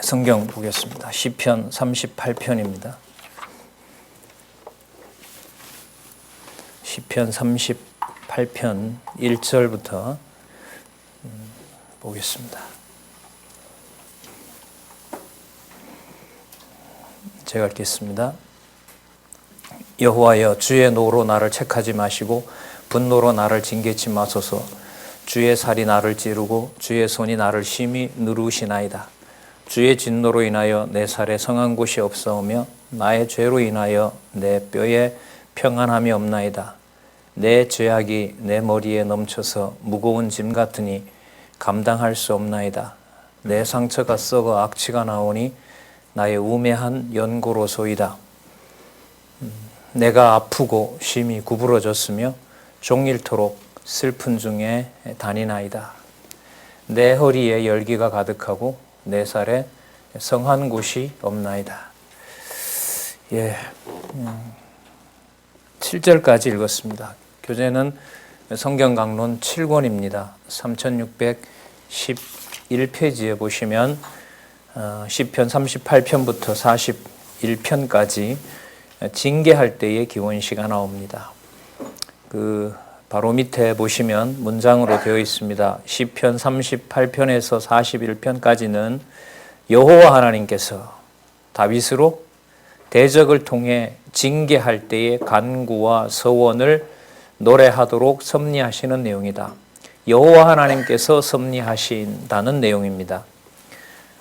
성경 보겠습니다. 시편 38편입니다. 시편 38편 1절부터 보겠습니다. 제가 읽겠습니다. 여호와여, 주의 노로 나를 책하지 마시고 분노로 나를 징계치 마소서. 주의 살이 나를 찌르고 주의 손이 나를 심히 누르시나이다. 주의 진노로 인하여 내 살에 성한 곳이 없사오며 나의 죄로 인하여 내 뼈에 평안함이 없나이다. 내 죄악이 내 머리에 넘쳐서 무거운 짐 같으니 감당할 수 없나이다. 내 상처가 썩어 악취가 나오니 나의 우매한 연고로소이다. 내가 아프고 심히 구부러졌으며 종일토록 슬픈 중에 다니나이다. 내 허리에 열기가 가득하고 내 살에 성한 곳이 없나이다. 7절까지 읽었습니다. 교재는 성경 강론 7권입니다. 3611페이지에 보시면 시편 38편부터 41편까지 징계할 때의 기원시가 나옵니다. 바로 밑에 보시면 문장으로 되어 있습니다. 시편 38편에서 41편까지는 여호와 하나님께서 다윗으로 대적을 통해 징계할 때의 간구와 서원을 노래하도록 섭리하시는 내용이다. 여호와 하나님께서 섭리하신다는 내용입니다.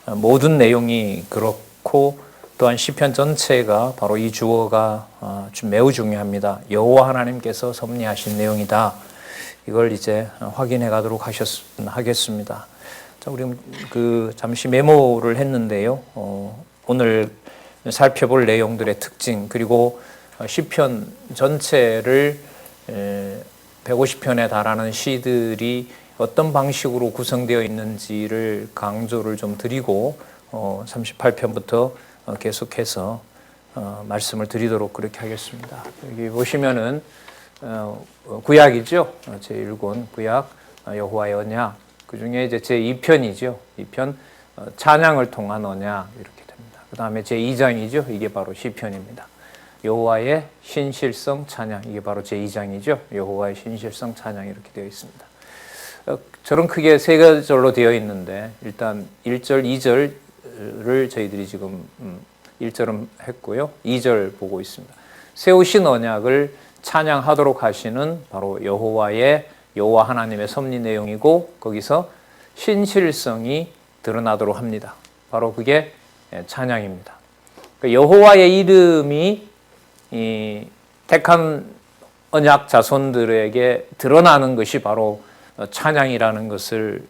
모든 내용이 그렇고 또한 시편 전체가 바로 이 주어가 매우 중요합니다. 여호와 하나님께서 섭리하신 내용이다. 이걸 이제 확인해 가도록 하겠습니다. 자, 우리 잠시 메모를 했는데요. 오늘 살펴볼 내용들의 특징, 그리고 시편 전체를 150편에 달하는 시들이 어떤 방식으로 구성되어 있는지를 강조를 좀 드리고 38편부터 계속해서 말씀을 드리도록 그렇게 하겠습니다. 여기 보시면은 구약이죠. 제1권 구약 여호와의 언약, 그 중에 이제 제2편이죠. 2편 찬양을 통한 언약 이렇게 됩니다. 그 다음에 제2장이죠. 이게 바로 시편입니다. 여호와의 신실성 찬양, 이게 바로 제2장이죠. 여호와의 신실성 찬양 이렇게 되어 있습니다. 저런 크게 세 가지로 되어 있는데 일단 1절, 2절을 저희들이 지금 1절은 했고요. 2절 보고 있습니다. 세우신 언약을 찬양하도록 하시는 바로 여호와 하나님의 섭리 내용이고, 거기서 신실성이 드러나도록 합니다. 바로 그게 찬양입니다. 여호와의 이름이 이 택한 언약 자손들에게 드러나는 것이 바로 찬양이라는 것을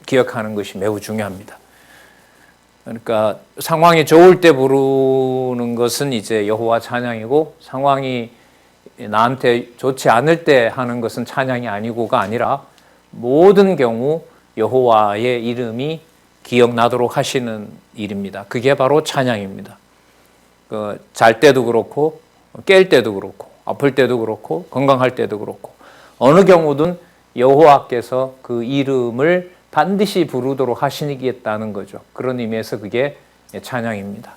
기억하는 것이 매우 중요합니다. 그러니까 상황이 좋을 때 부르는 것은 이제 여호와 찬양이고, 상황이 나한테 좋지 않을 때 하는 것은 찬양이 아니고가 아니라 모든 경우 여호와의 이름이 기억나도록 하시는 일입니다. 그게 바로 찬양입니다. 잘 때도 그렇고 깰 때도 그렇고 아플 때도 그렇고 건강할 때도 그렇고 어느 경우든 여호와께서 그 이름을 반드시 부르도록 하시겠다는 거죠. 그런 의미에서 그게 찬양입니다.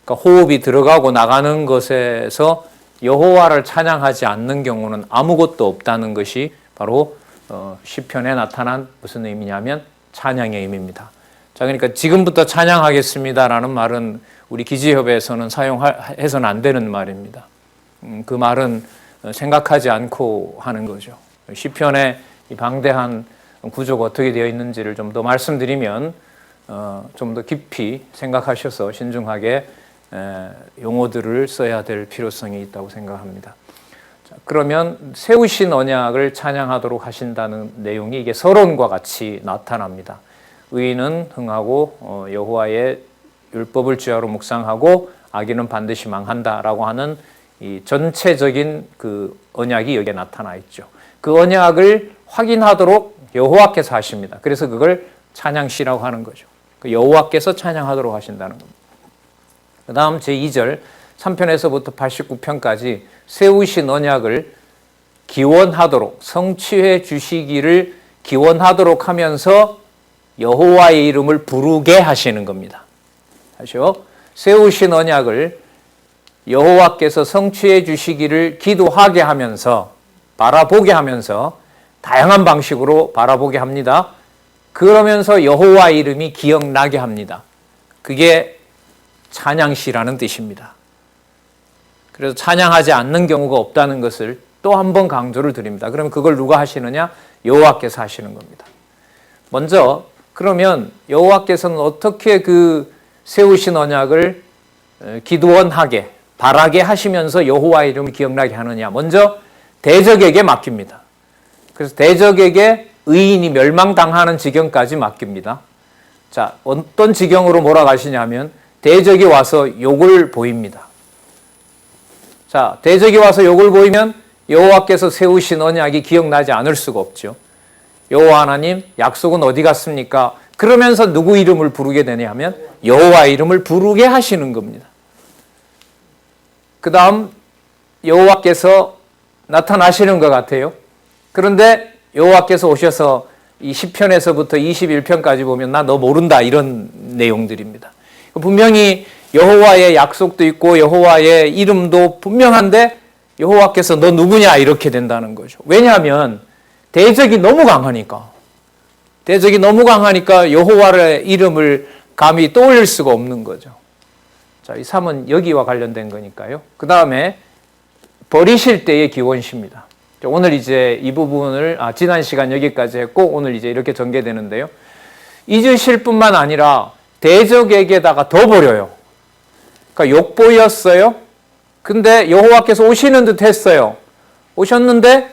그러니까 호흡이 들어가고 나가는 것에서 여호와를 찬양하지 않는 경우는 아무것도 없다는 것이 바로 시편에 나타난 무슨 의미냐면 찬양의 의미입니다. 자, 그러니까 지금부터 찬양하겠습니다라는 말은 우리 기지협에서는 사용해서는 안 되는 말입니다. 그 말은 생각하지 않고 하는 거죠. 시편의 이 방대한 구조가 어떻게 되어 있는지를 좀 더 말씀드리면 좀 더 깊이 생각하셔서 신중하게 용어들을 써야 될 필요성이 있다고 생각합니다. 자, 그러면 세우신 언약을 찬양하도록 하신다는 내용이 이게 서론과 같이 나타납니다. 의인은 흥하고 여호와의 율법을 주야로 묵상하고 악인은 반드시 망한다라고 하는 이 전체적인 그 언약이 여기에 나타나 있죠. 그 언약을 확인하도록 여호와께서 하십니다. 그래서 그걸 찬양시라고 하는 거죠. 여호와께서 찬양하도록 하신다는 겁니다. 그 다음 제2절 3편에서부터 89편까지 세우신 언약을 기원하도록, 성취해 주시기를 기원하도록 하면서 여호와의 이름을 부르게 하시는 겁니다. 하셔 세우신 언약을 여호와께서 성취해 주시기를 기도하게 하면서 바라보게 하면서 다양한 방식으로 바라보게 합니다. 그러면서 여호와 이름이 기억나게 합니다. 그게 찬양시라는 뜻입니다. 그래서 찬양하지 않는 경우가 없다는 것을 또 한 번 강조를 드립니다. 그러면 그걸 누가 하시느냐? 여호와께서 하시는 겁니다. 먼저 그러면 여호와께서는 어떻게 그 세우신 언약을 기도원하게 바라게 하시면서 여호와 이름을 기억나게 하느냐? 먼저 대적에게 맡깁니다. 그래서 대적에게 의인이 멸망당하는 지경까지 맡깁니다. 자, 어떤 지경으로 몰아가시냐면 대적이 와서 욕을 보입니다. 자, 대적이 와서 욕을 보이면 여호와께서 세우신 언약이 기억나지 않을 수가 없죠. 여호와 하나님, 약속은 어디 갔습니까? 그러면서 누구 이름을 부르게 되냐면 여호와 이름을 부르게 하시는 겁니다. 그 다음 여호와께서 나타나시는 것 같아요. 그런데 여호와께서 오셔서 이 10편에서부터 21편까지 보면 나 너 모른다 이런 내용들입니다. 분명히 여호와의 약속도 있고 여호와의 이름도 분명한데 여호와께서 너 누구냐 이렇게 된다는 거죠. 왜냐하면 대적이 너무 강하니까. 대적이 너무 강하니까 여호와의 이름을 감히 떠올릴 수가 없는 거죠. 자, 이 3은 여기와 관련된 거니까요. 그 다음에 버리실 때의 기원시입니다. 오늘 이제 이 부분을 지난 시간 여기까지 했고 오늘 이제 이렇게 전개되는데요. 잊으실 뿐만 아니라 대적에게다가 더 버려요. 그러니까 욕보였어요. 근데 여호와께서 오시는 듯 했어요. 오셨는데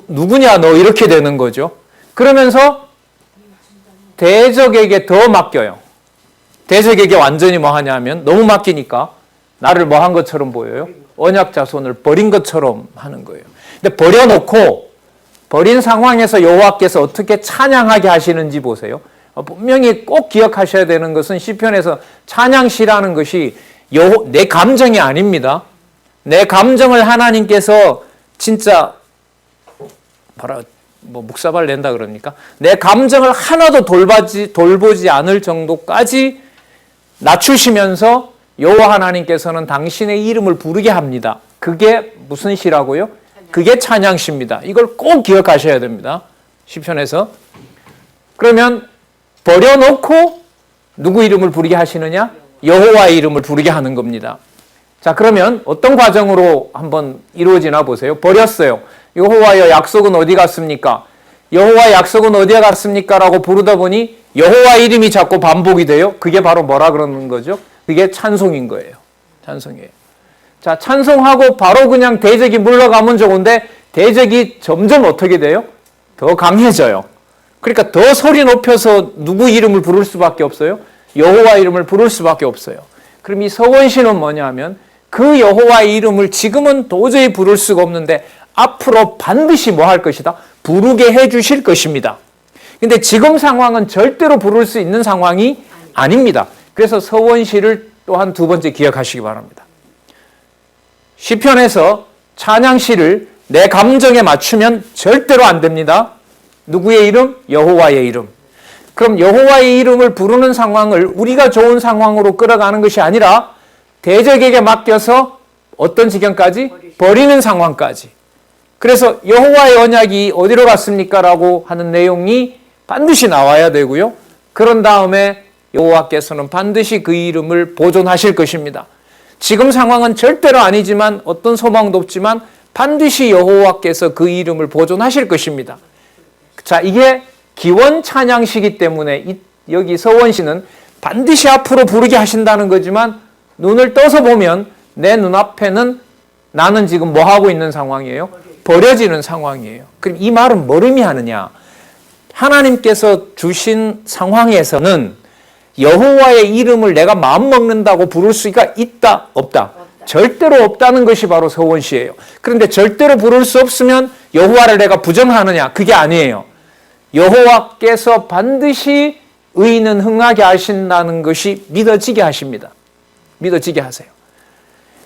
누구냐 너 이렇게 되는 거죠. 그러면서 대적에게 더 맡겨요. 대적에게 완전히 뭐 하냐면 너무 맡기니까 나를 뭐 한 것처럼 보여요. 언약 자손을 버린 것처럼 하는 거예요. 근데 버려놓고 버린 상황에서 여호와께서 어떻게 찬양하게 하시는지 보세요. 분명히 꼭 기억하셔야 되는 것은 시편에서 찬양시라는 것이 내 감정이 아닙니다. 내 감정을 하나님께서 진짜 묵사발 낸다 그럽니까? 내 감정을 하나도 돌보지 않을 정도까지 낮추시면서 여호와 하나님께서는 당신의 이름을 부르게 합니다. 그게 무슨 시라고요? 그게 찬양시입니다. 이걸 꼭 기억하셔야 됩니다. 시편에서. 그러면 버려놓고 누구 이름을 부르게 하시느냐? 여호와의 이름을 부르게 하는 겁니다. 자, 그러면 어떤 과정으로 한번 이루어지나 보세요. 버렸어요. 여호와의 약속은 어디 갔습니까? 여호와의 약속은 어디에 갔습니까? 라고 부르다 보니 여호와 이름이 자꾸 반복이 돼요. 그게 바로 뭐라 그러는 거죠? 그게 찬송인 거예요. 찬송이에요. 자, 찬송하고 바로 그냥 대적이 물러가면 좋은데 대적이 점점 어떻게 돼요? 더 강해져요. 그러니까 더 소리 높여서 누구 이름을 부를 수밖에 없어요? 여호와 이름을 부를 수밖에 없어요. 그럼 이 서원시는 뭐냐면 그 여호와의 이름을 지금은 도저히 부를 수가 없는데 앞으로 반드시 뭐 할 것이다? 부르게 해 주실 것입니다. 근데 지금 상황은 절대로 부를 수 있는 상황이 아닙니다. 그래서 서원시를 또한 두 번째 기억하시기 바랍니다. 시편에서 찬양시를 내 감정에 맞추면 절대로 안 됩니다. 누구의 이름? 여호와의 이름. 그럼 여호와의 이름을 부르는 상황을 우리가 좋은 상황으로 끌어가는 것이 아니라 대적에게 맡겨서 어떤 지경까지? 버리는 상황까지. 그래서 여호와의 언약이 어디로 갔습니까? 라고 하는 내용이 반드시 나와야 되고요. 그런 다음에 여호와께서는 반드시 그 이름을 보존하실 것입니다. 지금 상황은 절대로 아니지만 어떤 소망도 없지만 반드시 여호와께서 그 이름을 보존하실 것입니다. 자, 이게 기원 찬양시기 때문에 여기 서원시는 반드시 앞으로 부르게 하신다는 거지만 눈을 떠서 보면 내 눈앞에는 나는 지금 뭐 하고 있는 상황이에요? 버려지는 상황이에요. 그럼 이 말은 뭘 의미하느냐? 하나님께서 주신 상황에서는 여호와의 이름을 내가 마음먹는다고 부를 수가 있다? 없다? 절대로 없다는 것이 바로 서원시예요. 그런데 절대로 부를 수 없으면 여호와를 내가 부정하느냐? 그게 아니에요. 여호와께서 반드시 의인은 흥하게 하신다는 것이 믿어지게 하십니다. 믿어지게 하세요.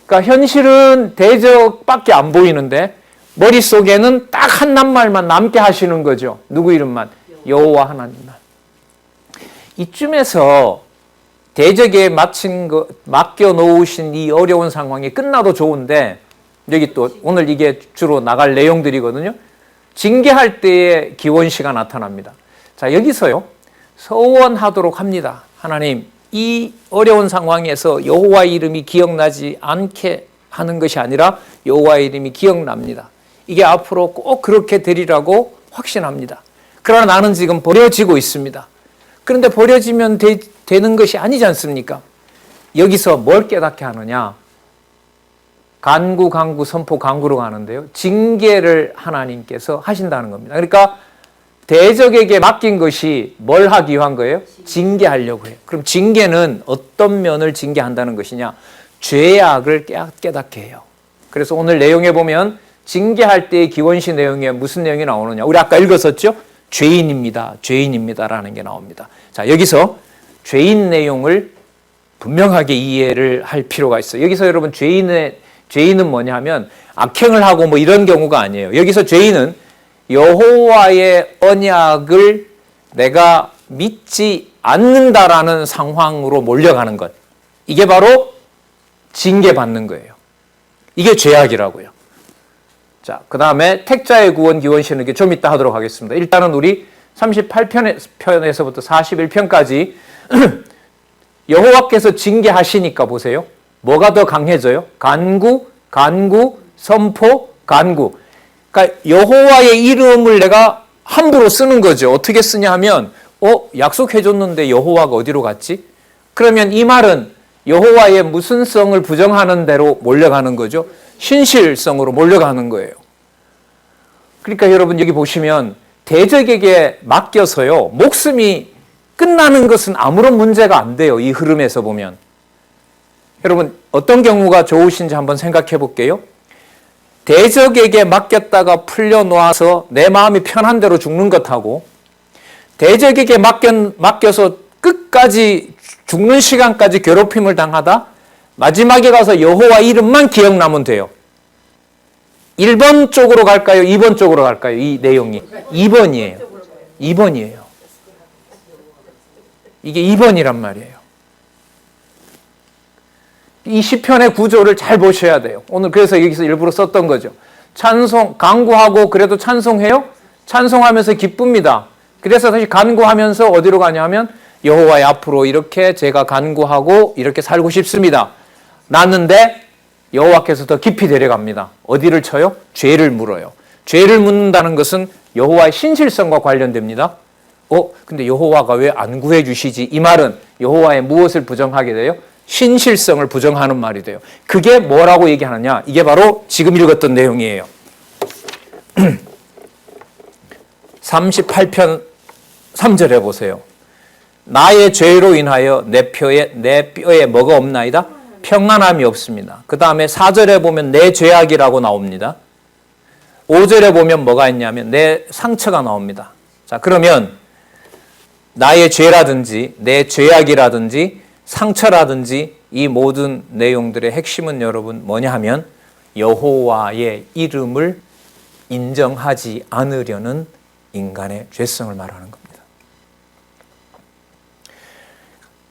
그러니까 현실은 대적밖에 안 보이는데 머릿속에는 딱 한 낱말만 남게 하시는 거죠. 누구 이름만? 여호와 하나님만. 이쯤에서 대적에 맡겨 놓으신 이 어려운 상황이 끝나도 좋은데, 여기 또 오늘 이게 주로 나갈 내용들이거든요. 징계할 때의 기원시가 나타납니다. 자, 여기서요, 서원하도록 합니다. 하나님, 이 어려운 상황에서 여호와의 이름이 기억나지 않게 하는 것이 아니라 여호와의 이름이 기억납니다. 이게 앞으로 꼭 그렇게 되리라고 확신합니다. 그러나 나는 지금 버려지고 있습니다. 그런데 버려지면 되는 것이 아니지 않습니까? 여기서 뭘 깨닫게 하느냐? 간구, 강구, 선포, 강구로 가는데요. 징계를 하나님께서 하신다는 겁니다. 그러니까 대적에게 맡긴 것이 뭘 하기 위한 거예요? 징계하려고 해요. 그럼 징계는 어떤 면을 징계한다는 것이냐? 죄악을 깨닫게 해요. 그래서 오늘 내용에 보면 징계할 때의 기원시 내용에 무슨 내용이 나오느냐? 우리 아까 읽었었죠? 죄인입니다. 죄인입니다라는 게 나옵니다. 자, 여기서 죄인 내용을 분명하게 이해를 할 필요가 있어요. 여기서 여러분 죄인은 뭐냐 하면 악행을 하고 뭐 이런 경우가 아니에요. 여기서 죄인은 여호와의 언약을 내가 믿지 않는다라는 상황으로 몰려가는 것. 이게 바로 징계받는 거예요. 이게 죄악이라고요. 자, 그 다음에 택자의 구원 기원시는 좀 이따 하도록 하겠습니다. 일단은 우리 38편에서부터 41편까지 여호와께서 징계하시니까 보세요. 뭐가 더 강해져요? 간구, 선포, 간구. 그러니까 여호와의 이름을 내가 함부로 쓰는 거죠. 어떻게 쓰냐 하면 약속해줬는데 여호와가 어디로 갔지? 그러면 이 말은 여호와의 무슨 성을 부정하는 대로 몰려가는 거죠. 신실성으로 몰려가는 거예요. 그러니까 여러분 여기 보시면 대적에게 맡겨서요, 목숨이 끝나는 것은 아무런 문제가 안 돼요. 이 흐름에서 보면. 여러분 어떤 경우가 좋으신지 한번 생각해 볼게요. 대적에게 맡겼다가 풀려놓아서 내 마음이 편한 대로 죽는 것하고, 대적에게 맡겨서 끝까지 죽는 시간까지 괴롭힘을 당하다 마지막에 가서 여호와 이름만 기억나면 돼요. 1번 쪽으로 갈까요? 2번 쪽으로 갈까요? 이 내용이 2번이에요. 2번이에요. 이게 2번이란 말이에요. 이 시편의 구조를 잘 보셔야 돼요. 오늘 그래서 여기서 일부러 썼던 거죠. 찬송, 간구하고 그래도 찬송해요? 찬송하면서 기쁩니다. 그래서 다시 간구하면서 어디로 가냐 하면 여호와의 앞으로 이렇게 제가 간구하고 이렇게 살고 싶습니다. 났는데 여호와께서 더 깊이 데려갑니다. 어디를 쳐요? 죄를 물어요. 죄를 묻는다는 것은 여호와의 신실성과 관련됩니다. 근데 여호와가 왜 안 구해 주시지? 이 말은 여호와의 무엇을 부정하게 돼요? 신실성을 부정하는 말이 돼요. 그게 뭐라고 얘기하느냐? 이게 바로 지금 읽었던 내용이에요. 38편 3절에 보세요. 나의 죄로 인하여 내 뼈에 뭐가 없나이다? 평안함이 없습니다. 그 다음에 4절에 보면 내 죄악이라고 나옵니다. 5절에 보면 뭐가 있냐면 내 상처가 나옵니다. 자, 그러면 나의 죄라든지 내 죄악이라든지 상처라든지 이 모든 내용들의 핵심은 여러분 뭐냐 하면 여호와의 이름을 인정하지 않으려는 인간의 죄성을 말하는 겁니다.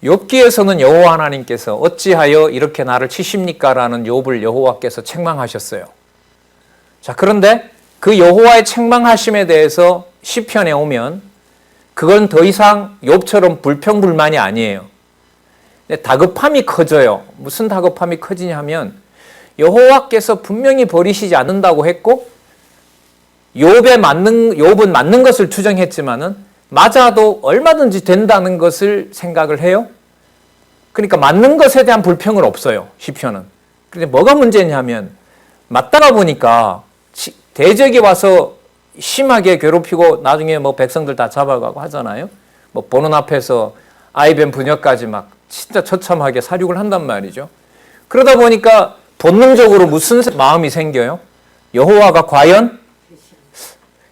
욥기에서는 여호와 하나님께서 어찌하여 이렇게 나를 치십니까? 라는 욥을 여호와께서 책망하셨어요. 자, 그런데 그 여호와의 책망하심에 대해서 시편에 오면 그건 더 이상 욥처럼 불평불만이 아니에요. 다급함이 커져요. 무슨 다급함이 커지냐 하면 여호와께서 분명히 버리시지 않는다고 했고 욥은 맞는 것을 투정했지만은 맞아도 얼마든지 된다는 것을 생각을 해요. 그러니까 맞는 것에 대한 불평은 없어요. 시편은. 그런데 뭐가 문제냐면 맞다가 보니까 대적이 와서 심하게 괴롭히고 나중에 뭐 백성들 다 잡아가고 하잖아요. 뭐 보는 앞에서 아이벤 부녀까지 막 진짜 처참하게 살육을 한단 말이죠. 그러다 보니까 본능적으로 무슨 마음이 생겨요? 여호와가 과연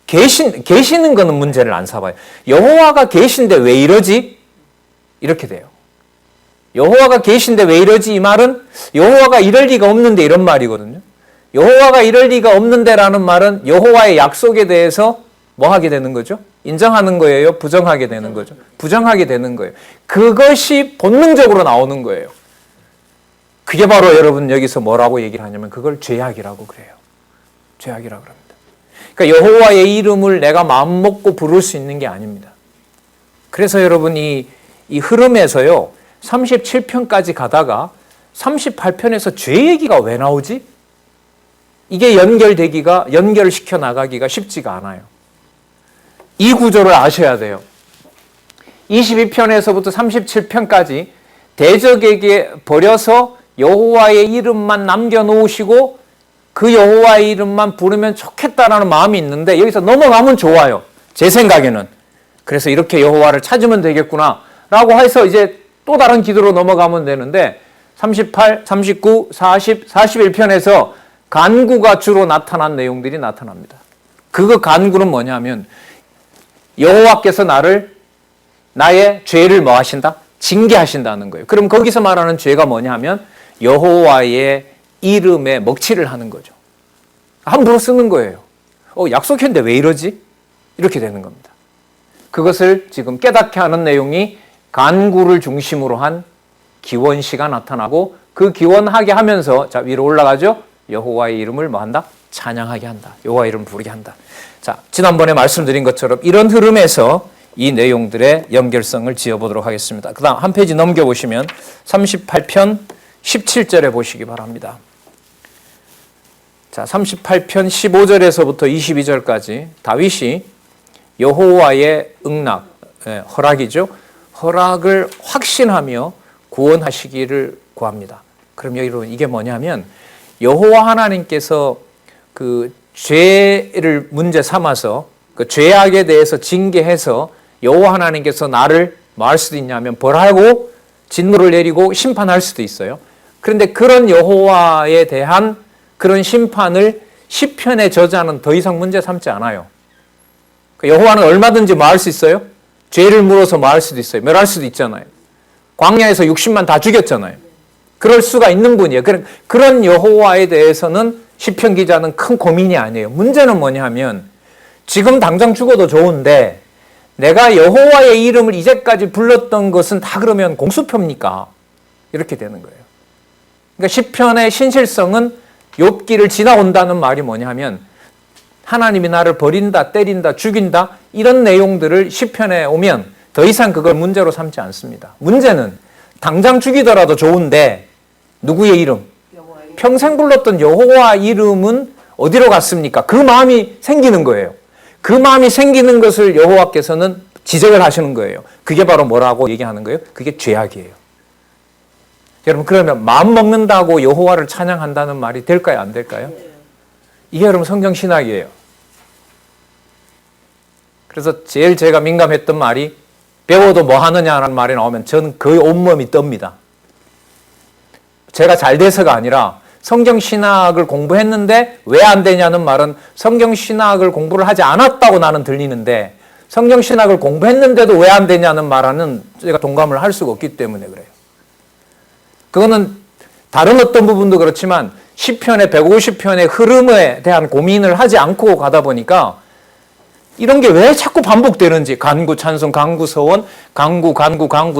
계시는 거는 문제를 안 삼아요. 여호와가 계신데 왜 이러지? 이렇게 돼요. 여호와가 계신데 왜 이러지? 이 말은 여호와가 이럴 리가 없는데 이런 말이거든요. 여호와가 이럴 리가 없는데라는 말은 여호와의 약속에 대해서 뭐 하게 되는 거죠? 인정하는 거예요? 부정하게 되는 거죠? 부정하게 되는 거예요. 그것이 본능적으로 나오는 거예요. 그게 바로 여러분 여기서 뭐라고 얘기를 하냐면 그걸 죄악이라고 그래요. 죄악이라고 합니다. 그러니까 여호와의 이름을 내가 마음 먹고 부를 수 있는 게 아닙니다. 그래서 여러분 이 흐름에서요 37편까지 가다가 38편에서 죄 얘기가 왜 나오지? 이게 연결시켜 나가기가 쉽지가 않아요. 이 구조를 아셔야 돼요. 22편에서부터 37편까지 대적에게 버려서 여호와의 이름만 남겨놓으시고 그 여호와의 이름만 부르면 좋겠다라는 마음이 있는데 여기서 넘어가면 좋아요. 제 생각에는. 그래서 이렇게 여호와를 찾으면 되겠구나 라고 해서 이제 또 다른 기도로 넘어가면 되는데 38, 39, 40, 41편에서 간구가 주로 나타난 내용들이 나타납니다. 그 간구는 뭐냐면 여호와께서 나의 죄를 뭐 하신다? 징계하신다는 거예요. 그럼 거기서 말하는 죄가 뭐냐 하면 여호와의 이름에 먹칠을 하는 거죠. 함부로 쓰는 거예요. 약속했는데 왜 이러지? 이렇게 되는 겁니다. 그것을 지금 깨닫게 하는 내용이 간구를 중심으로 한 기원시가 나타나고 그 기원하게 하면서 자 위로 올라가죠. 여호와의 이름을 뭐 한다? 찬양하게 한다. 여호와의 이름을 부르게 한다. 자, 지난번에 말씀드린 것처럼 이런 흐름에서 이 내용들의 연결성을 지어보도록 하겠습니다. 그 다음 한 페이지 넘겨보시면 38편 17절에 보시기 바랍니다. 자, 38편 15절에서부터 22절까지 다윗이 여호와의 응낙, 허락이죠. 허락을 확신하며 구원하시기를 구합니다. 그럼 여러분 이게 뭐냐면 여호와 하나님께서 그 죄를 문제 삼아서 그 죄악에 대해서 징계해서 여호와 하나님께서 나를 뭐 할 수도 있냐면 벌하고 진노를 내리고 심판할 수도 있어요. 그런데 그런 여호와에 대한 그런 심판을 시편의 저자는 더 이상 문제 삼지 않아요. 여호와는 얼마든지 뭐 할 수 있어요? 죄를 물어서 뭐 할 수도 있어요. 멸할 수도 있잖아요. 광야에서 60만 다 죽였잖아요. 그럴 수가 있는 분이에요. 그런 여호와에 대해서는 시편 기자는 큰 고민이 아니에요. 문제는 뭐냐 하면 지금 당장 죽어도 좋은데 내가 여호와의 이름을 이제까지 불렀던 것은 다 그러면 공수표입니까? 이렇게 되는 거예요. 그러니까 시편의 신실성은 욥기를 지나온다는 말이 뭐냐 하면 하나님이 나를 버린다, 때린다, 죽인다 이런 내용들을 시편에 오면 더 이상 그걸 문제로 삼지 않습니다. 문제는 당장 죽이더라도 좋은데 누구의 이름? 평생 불렀던 여호와 이름은 어디로 갔습니까? 그 마음이 생기는 거예요. 그 마음이 생기는 것을 여호와께서는 지적을 하시는 거예요. 그게 바로 뭐라고 얘기하는 거예요? 그게 죄악이에요. 여러분 그러면 마음 먹는다고 여호와를 찬양한다는 말이 될까요? 안 될까요? 이게 여러분 성경 신학이에요. 그래서 제일 제가 민감했던 말이 배워도 뭐 하느냐라는 말이 나오면 저는 거의 온몸이 떱니다. 제가 잘 돼서가 아니라 성경 신학을 공부했는데 왜 안 되냐는 말은 성경 신학을 공부를 하지 않았다고 나는 들리는데 성경 신학을 공부했는데도 왜 안 되냐는 말은 제가 동감을 할 수가 없기 때문에 그래요. 그거는 다른 어떤 부분도 그렇지만 시편의 150편의 흐름에 대한 고민을 하지 않고 가다 보니까 이런 게 왜 자꾸 반복되는지 간구 찬송, 간구 서원, 간구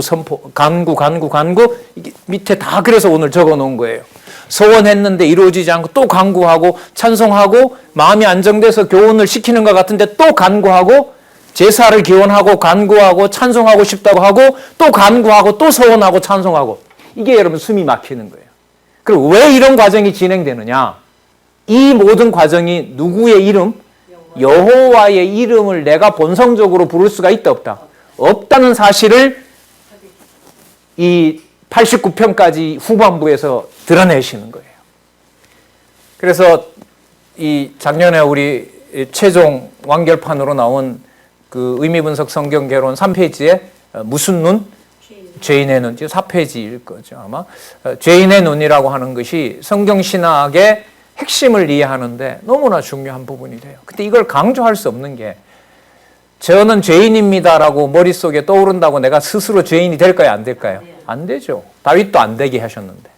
선포, 간구 이게 밑에 다 그래서 오늘 적어 놓은 거예요. 서원했는데 이루어지지 않고 또 간구하고 찬송하고 마음이 안정돼서 교훈을 시키는 것 같은데 또 간구하고 제사를 기원하고 간구하고 찬송하고 싶다고 하고 또 간구하고 또 서원하고 찬송하고 이게 여러분 숨이 막히는 거예요. 그리고 왜 이런 과정이 진행되느냐? 이 모든 과정이 누구의 이름? 여호와의 이름을 내가 본성적으로 부를 수가 있다 없다? 없다는 사실을 이 89편까지 후반부에서 드러내시는 거예요. 그래서 이 작년에 우리 최종 완결판으로 나온 그 의미분석 성경 개론 3페이지에 무슨 눈? 죄인의 눈. 4페이지일 거죠 아마. 죄인의 눈이라고 하는 것이 성경 신학의 핵심을 이해하는데 너무나 중요한 부분이 돼요. 근데 이걸 강조할 수 없는 게 저는 죄인입니다라고 머릿속에 떠오른다고 내가 스스로 죄인이 될까요? 안 될까요? 안 되죠. 다윗도 안 되게 하셨는데.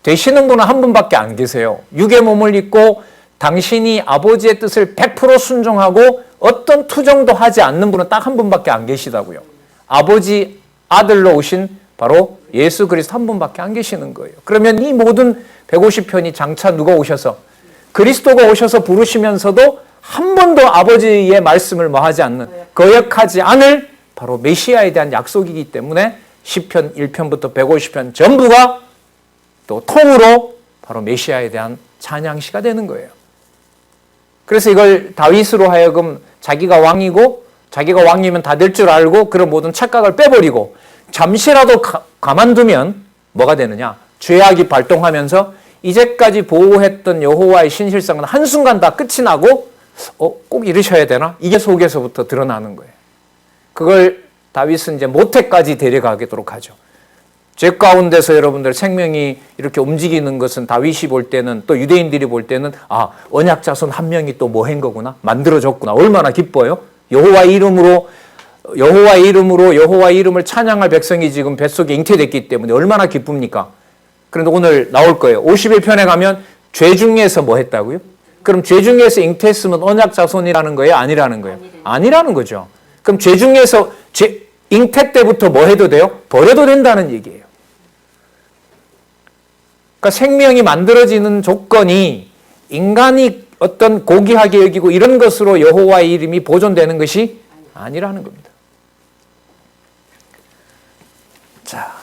되시는 분은 한 분밖에 안 계세요. 육의 몸을 입고 당신이 아버지의 뜻을 100% 순종하고 어떤 투정도 하지 않는 분은 딱 한 분밖에 안 계시다고요. 아버지 아들로 오신 바로 예수 그리스도 한 분밖에 안 계시는 거예요. 그러면 이 모든 150편이 장차 누가 오셔서 그리스도가 오셔서 부르시면서도 한 번도 아버지의 말씀을 하지 않는, 거역하지 않을 바로 메시아에 대한 약속이기 때문에 시편 1편부터 150편 전부가 또 통으로 바로 메시아에 대한 찬양시가 되는 거예요. 그래서 이걸 다윗으로 하여금 자기가 왕이고 자기가 왕이면 다 될 줄 알고 그런 모든 착각을 빼버리고 잠시라도 가만두면 뭐가 되느냐? 죄악이 발동하면서 이제까지 보호했던 여호와의 신실성은 한순간 다 끝이 나고 꼭 이러셔야 되나? 이게 속에서부터 드러나는 거예요. 그걸 다윗은 이제 모태까지 데려가도록 하죠. 죄 가운데서 여러분들 생명이 이렇게 움직이는 것은 다윗이 볼 때는 또 유대인들이 볼 때는 언약 자손 한 명이 또 뭐 한 거구나, 만들어졌구나, 얼마나 기뻐요. 여호와의 이름으로 여호와의 이름을 찬양할 백성이 지금 뱃속에 잉태됐기 때문에 얼마나 기쁩니까? 그런데 오늘 나올 거예요. 51편에 가면 죄 중에서 뭐 했다고요? 그럼 죄 중에서 잉태했으면 언약 자손이라는 거예요? 아니라는 거예요? 아니라는 거죠. 그럼 죄 중에서 잉태 때부터 뭐 해도 돼요? 버려도 된다는 얘기예요. 그러니까 생명이 만들어지는 조건이 인간이 어떤 고귀하게 여기고 이런 것으로 여호와의 이름이 보존되는 것이 아니라는 겁니다. 자,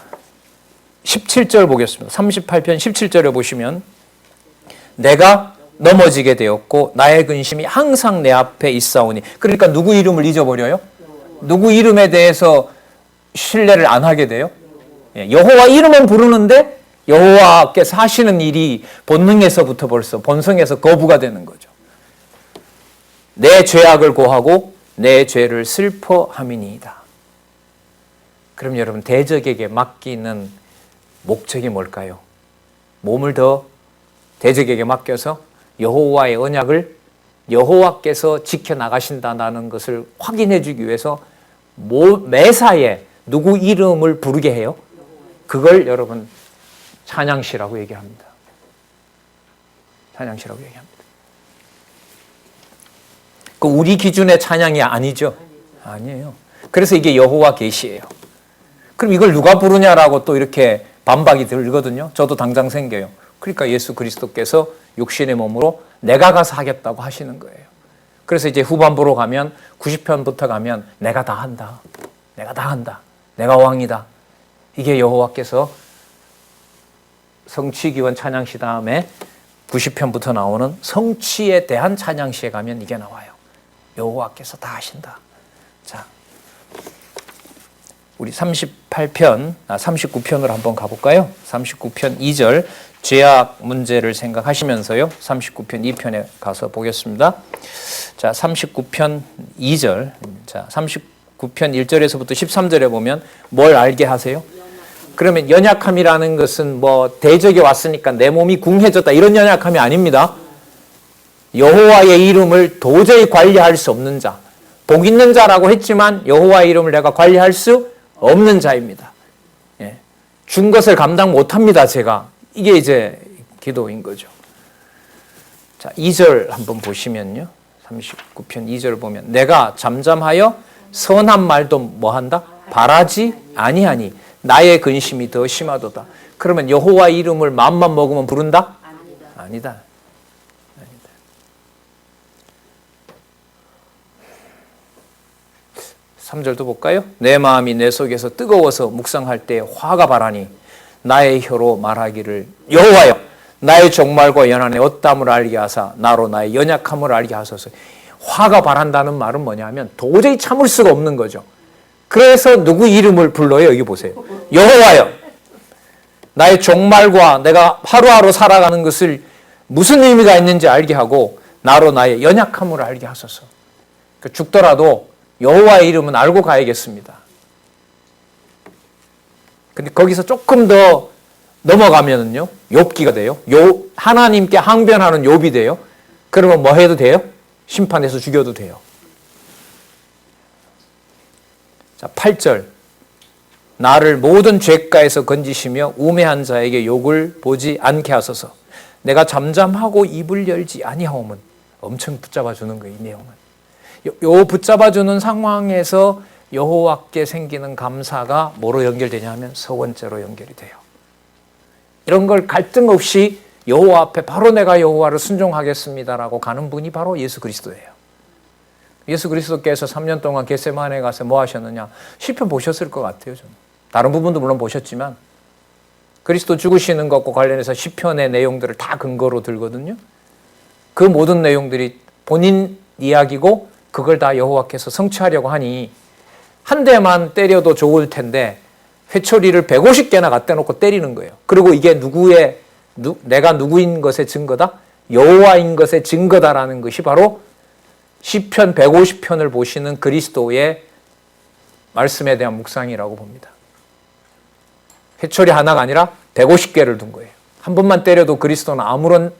17절 보겠습니다. 38편 17절에 보시면 내가 넘어지게 되었고 나의 근심이 항상 내 앞에 있사오니. 그러니까 누구 이름을 잊어버려요? 누구 이름에 대해서 신뢰를 안 하게 돼요? 여호와 이름은 부르는데 여호와께서 하시는 일이 본능에서부터 벌써 본성에서 거부가 되는 거죠. 내 죄악을 고하고 내 죄를 슬퍼함이니이다. 그럼 여러분 대적에게 맡기는 목적이 뭘까요? 몸을 더 대적에게 맡겨서 여호와의 언약을 여호와께서 지켜나가신다는 것을 확인해 주기 위해서 매사에 누구 이름을 부르게 해요? 그걸 여러분 찬양시라고 얘기합니다. 찬양시라고 얘기합니다. 그 우리 기준의 찬양이 아니죠? 아니에요. 그래서 이게 여호와 계시예요. 그럼 이걸 누가 부르냐라고 또 이렇게 반박이 들거든요. 저도 당장 생겨요. 그러니까 예수 그리스도께서 육신의 몸으로 내가 가서 하겠다고 하시는 거예요. 그래서 이제 후반부로 가면 90편부터 가면 내가 다 한다. 내가 다 한다. 내가 왕이다. 이게 여호와께서 성취기원 찬양시 다음에 90편부터 나오는 성취에 대한 찬양시에 가면 이게 나와요. 여호와께서 다 하신다. 자, 우리 39편으로 한번 가볼까요? 39편 2절 죄악 문제를 생각하시면서요. 39편 2편에 가서 보겠습니다. 자, 39편 2절. 자, 39편 1절에서부터 13절에 보면 뭘 알게 하세요? 그러면 연약함이라는 것은 뭐 대적이 왔으니까 내 몸이 궁해졌다 이런 연약함이 아닙니다. 여호와의 이름을 도저히 관리할 수 없는 자, 복 있는 자라고 했지만 여호와의 이름을 내가 관리할 수 없는 자입니다. 예. 준 것을 감당 못합니다. 제가. 이게 이제 기도인 거죠. 자, 2절 한번 보시면요. 39편 2절 보면 내가 잠잠하여 선한 말도 뭐 한다? 바라지 아니하니 나의 근심이 더 심하도다. 그러면 여호와 이름을 마음만 먹으면 부른다? 아니다. 3절도 볼까요? 내 마음이 내 속에서 뜨거워서 묵상할 때 화가 바라니 나의 혀로 말하기를 여호와여 나의 종말과 연한의 엇담을 알게 하사 나로 나의 연약함을 알게 하소서. 화가 바란다는 말은 뭐냐면 도저히 참을 수가 없는 거죠. 그래서 누구 이름을 불러요? 여기 보세요. 여호와여 나의 종말과 내가 하루하루 살아가는 것을 무슨 의미가 있는지 알게 하고 나로 나의 연약함을 알게 하소서. 죽더라도 여호와의 이름은 알고 가야겠습니다. 근데 거기서 조금 더 넘어가면은요, 욥기가 돼요. 하나님께 항변하는 욥이 돼요. 그러면 뭐 해도 돼요? 심판해서 죽여도 돼요. 자, 8절. 나를 모든 죄가에서 건지시며 우매한 자에게 욕을 보지 않게 하소서. 내가 잠잠하고 입을 열지 아니하오면 엄청 붙잡아 주는 거예요, 이 내용은. 요 붙잡아주는 상황에서 여호와께 생기는 감사가 뭐로 연결되냐 하면 서원죄로 연결이 돼요. 이런 걸 갈등 없이 여호와 앞에 바로 내가 여호와를 순종하겠습니다라고 가는 분이 바로 예수 그리스도예요. 예수 그리스도께서 3년 동안 겟세마네 가서 뭐 하셨느냐? 시편 보셨을 것 같아요. 저는. 다른 부분도 물론 보셨지만 그리스도 죽으시는 것과 관련해서 시편의 내용들을 다 근거로 들거든요. 그 모든 내용들이 본인 이야기고 그걸 다 여호와께서 성취하려고 하니 한 대만 때려도 좋을 텐데 회초리를 150개나 갖다 놓고 때리는 거예요. 그리고 이게 내가 누구인 것의 증거다? 여호와인 것의 증거다라는 것이 바로 시편 150편을 보시는 그리스도의 말씀에 대한 묵상이라고 봅니다. 회초리 하나가 아니라 150개를 둔 거예요. 한 번만 때려도 그리스도는 아무런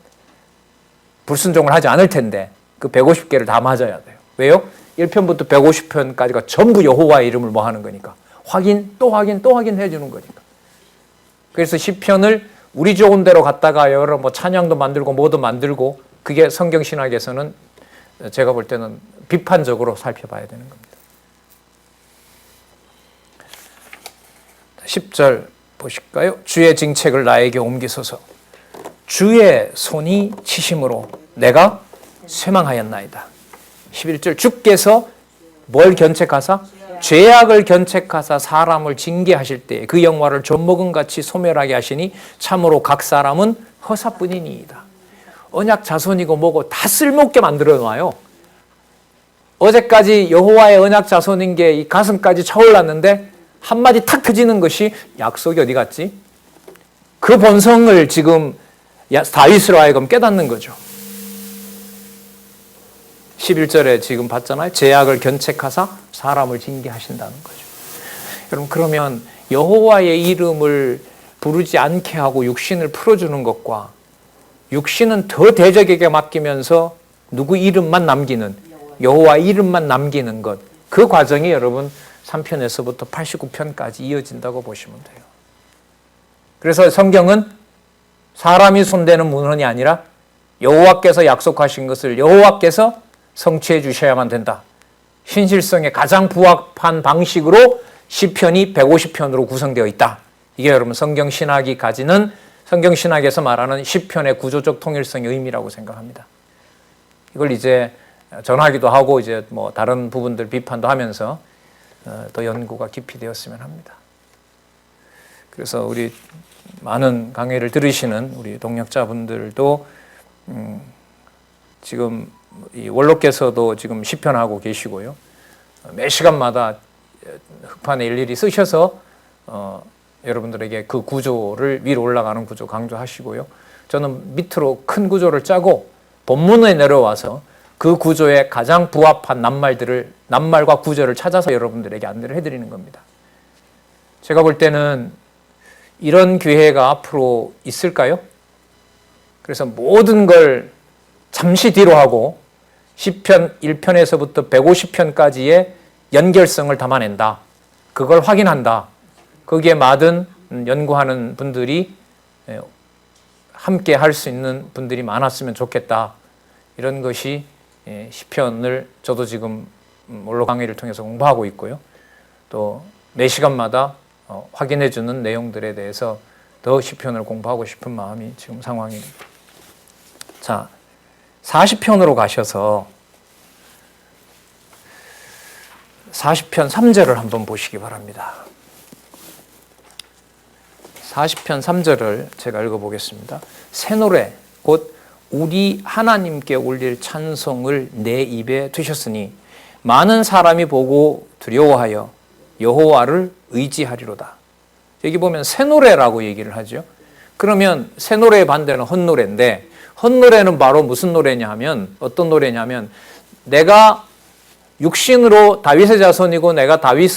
불순종을 하지 않을 텐데 그 150개를 다 맞아야 돼요. 왜요? 1편부터 150편까지가 전부 여호와의 이름을 뭐 하는 거니까. 확인, 또 확인, 또 확인해 주는 거니까. 그래서 시편을 우리 좋은 대로 갖다가 여러 뭐 찬양도 만들고 뭐도 만들고 그게 성경신학에서는 제가 볼 때는 비판적으로 살펴봐야 되는 겁니다. 10절 보실까요? 주의 징책을 나에게 옮기소서. 주의 손이 치심으로 내가 쇠망하였나이다. 11절 주께서 뭘 견책하사? 죄악을 견책하사 사람을 징계하실 때 그 영화를 젖먹음같이 소멸하게 하시니 참으로 각 사람은 허사뿐이니이다. 언약 자손이고 뭐고 다 쓸모없게 만들어 놔요. 어제까지 여호와의 언약 자손인 게 이 가슴까지 차올랐는데 한마디 탁 터지는 것이 약속이 어디 갔지? 그 본성을 지금 다윗으로 하여금 깨닫는 거죠. 11절에 지금 봤잖아요. 죄악을 견책하사 사람을 징계하신다는 거죠. 여러분 그러면 여호와의 이름을 부르지 않게 하고 육신을 풀어주는 것과 육신은 더 대적에게 맡기면서 누구 이름만 남기는 여호와 이름만 남기는 것, 그 과정이 여러분 3편에서부터 89편까지 이어진다고 보시면 돼요. 그래서 성경은 사람이 손대는 문헌이 아니라 여호와께서 약속하신 것을 여호와께서 성취해 주셔야만 된다. 신실성에 가장 부합한 방식으로 시편이 150편으로 구성되어 있다. 이게 여러분 성경신학이 가지는 성경신학에서 말하는 시편의 구조적 통일성의 의미라고 생각합니다. 이걸 이제 전하기도 하고 이제 뭐 다른 부분들 비판도 하면서 더 연구가 깊이 되었으면 합니다. 그래서 우리 많은 강의를 들으시는 우리 동역자분들도 지금 이 원로께서도 지금 시편하고 계시고요. 매 시간마다 흑판에 일일이 쓰셔서 여러분들에게 그 구조를 위로 올라가는 구조 강조하시고요. 저는 밑으로 큰 구조를 짜고 본문에 내려와서 그 구조에 가장 부합한 낱말과 구조를 찾아서 여러분들에게 안내를 해드리는 겁니다. 제가 볼 때는 이런 기회가 앞으로 있을까요? 그래서 모든 걸 잠시 뒤로 하고 시편 1편에서부터 150편까지의 연결성을 담아낸다. 그걸 확인한다. 거기에 많은 연구하는 분들이 함께 할 수 있는 분들이 많았으면 좋겠다. 이런 것이 시편을 저도 지금 원로 강의를 통해서 공부하고 있고요. 또 매 시간마다 확인해 주는 내용들에 대해서 더 시편을 공부하고 싶은 마음이 지금 상황입니다. 자, 40편으로 가셔서 40편 3절을 한번 보시기 바랍니다. 40편 3절을 제가 읽어보겠습니다. 새 노래 곧 우리 하나님께 올릴 찬송을 내 입에 두셨으니 많은 사람이 보고 두려워하여 여호와를 의지하리로다. 여기 보면 새 노래라고 얘기를 하죠. 그러면 새 노래의 반대는 헛노래인데 헛노래는 바로 무슨 노래냐 하면 어떤 노래냐면 내가 육신으로 다윗의 자손이고 내가 다윗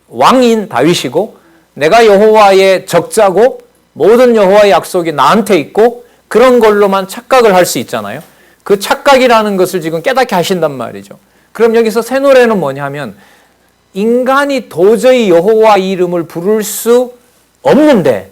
왕인 다윗이고 내가 여호와의 적자고 모든 여호와의 약속이 나한테 있고 그런 걸로만 착각을 할 수 있잖아요. 그 착각이라는 것을 지금 깨닫게 하신단 말이죠. 그럼 여기서 새 노래는 뭐냐면 인간이 도저히 여호와 이름을 부를 수 없는데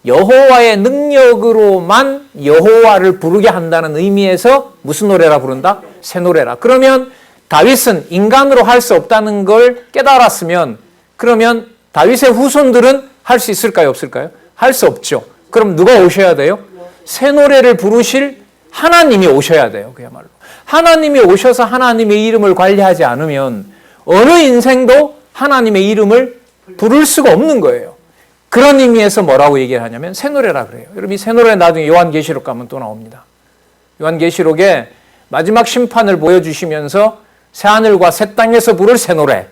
여호와의 능력으로만 여호와를 부르게 한다는 의미에서 무슨 노래라 부른다? 새 노래라. 그러면 다윗은 인간으로 할 수 없다는 걸 깨달았으면 그러면 다윗의 후손들은 할 수 있을까요? 없을까요? 할 수 없죠. 그럼 누가 오셔야 돼요? 새 노래를 부르실 하나님이 오셔야 돼요. 그야말로. 하나님이 오셔서 하나님의 이름을 관리하지 않으면 어느 인생도 하나님의 이름을 부를 수가 없는 거예요. 그런 의미에서 뭐라고 얘기를 하냐면 새 노래라 그래요. 여러분 이 새 노래 나중에 요한계시록 가면 또 나옵니다. 요한계시록에 마지막 심판을 보여주시면서 새하늘과 새 땅에서 부를 새 노래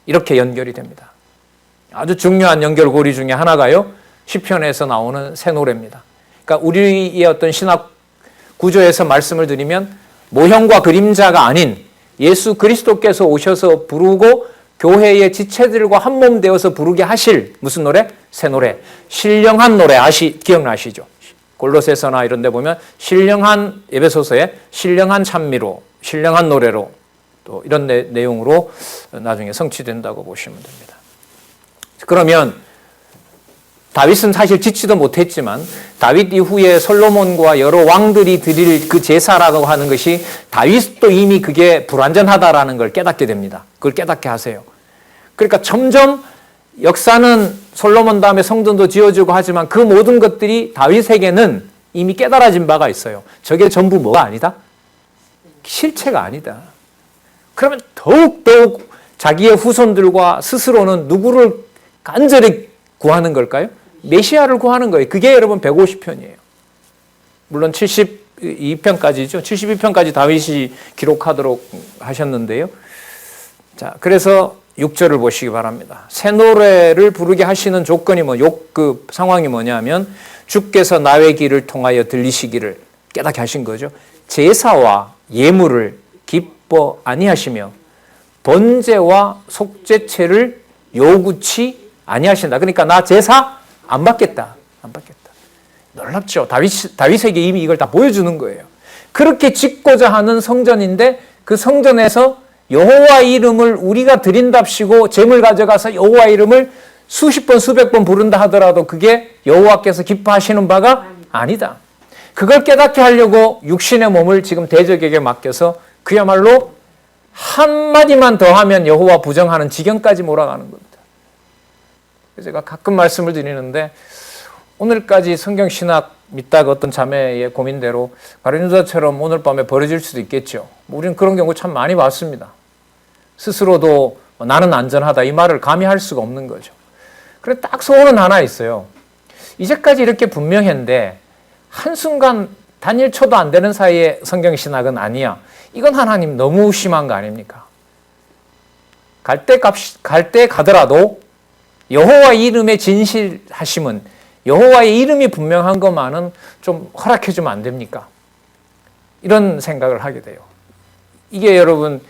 이렇게 연결이 됩니다. 아주 중요한 연결고리 중에 하나가요. 시편에서 나오는 새 노래입니다. 그러니까 우리의 어떤 신학 구조에서 말씀을 드리면 모형과 그림자가 아닌 예수 그리스도께서 오셔서 부르고 교회의 지체들과 한 몸 되어서 부르게 하실 무슨 노래? 새 노래. 신령한 노래 기억나시죠? 골로새서나 이런 데 보면 신령한 에베소서에 신령한 찬미로 신령한 노래로 또 이런 내용으로 나중에 성취된다고 보시면 됩니다. 그러면 다윗은 사실 짓지도 못했지만 다윗 이후에 솔로몬과 여러 왕들이 드릴 그 제사라고 하는 것이 다윗도 이미 그게 불완전하다라는 걸 깨닫게 됩니다. 그걸 깨닫게 하세요. 그러니까 점점 역사는 솔로몬 다음에 성전도 지어지고 하지만 그 모든 것들이 다윗에게는 이미 깨달아진 바가 있어요. 저게 전부 뭐가 아니다? 실체가 아니다. 그러면 더욱 자기의 후손들과 스스로는 누구를 간절히 구하는 걸까요? 메시아를 구하는 거예요. 그게 여러분 150편이에요. 물론 72편까지죠. 72편까지 다윗이 기록하도록 하셨는데요. 자, 그래서 6절을 보시기 바랍니다. 새 노래를 부르게 하시는 조건이 그 상황이 뭐냐면 주께서 나의 길을 통하여 들리시기를 깨닫게 하신 거죠. 제사와 예물을 기뻐 아니하시며 번제와 속죄체를 요구치 아니하신다. 그러니까 나 제사 안 받겠다. 놀랍죠. 다윗에게 이미 이걸 다 보여주는 거예요. 그렇게 짓고자 하는 성전인데 그 성전에서 여호와 이름을 우리가 드린답시고 제물 가져가서 여호와 이름을 수십 번 수백 번 부른다 하더라도 그게 여호와께서 기뻐하시는 바가 아니다. 그걸 깨닫게 하려고 육신의 몸을 지금 대적에게 맡겨서 그야말로 한마디만 더 하면 여호와 부정하는 지경까지 몰아가는 겁니다. 제가 가끔 말씀을 드리는데 오늘까지 성경신학 믿다가 어떤 자매의 고민대로 가룟유다처럼 오늘 밤에 벌어질 수도 있겠죠. 우리는 그런 경우 참 많이 봤습니다. 스스로도 나는 안전하다 이 말을 감히 할 수가 없는 거죠. 그래 딱 소원은 하나 있어요. 이제까지 이렇게 분명했는데 한순간 단일초도 안 되는 사이에 성경신학은 아니야. 이건 하나님 너무 심한 거 아닙니까? 갈 때 가더라도 여호와 이름의 진실하심은 여호와의 이름이 분명한 것만은 좀 허락해 주면 안 됩니까? 이런 생각을 하게 돼요. 이게 여러분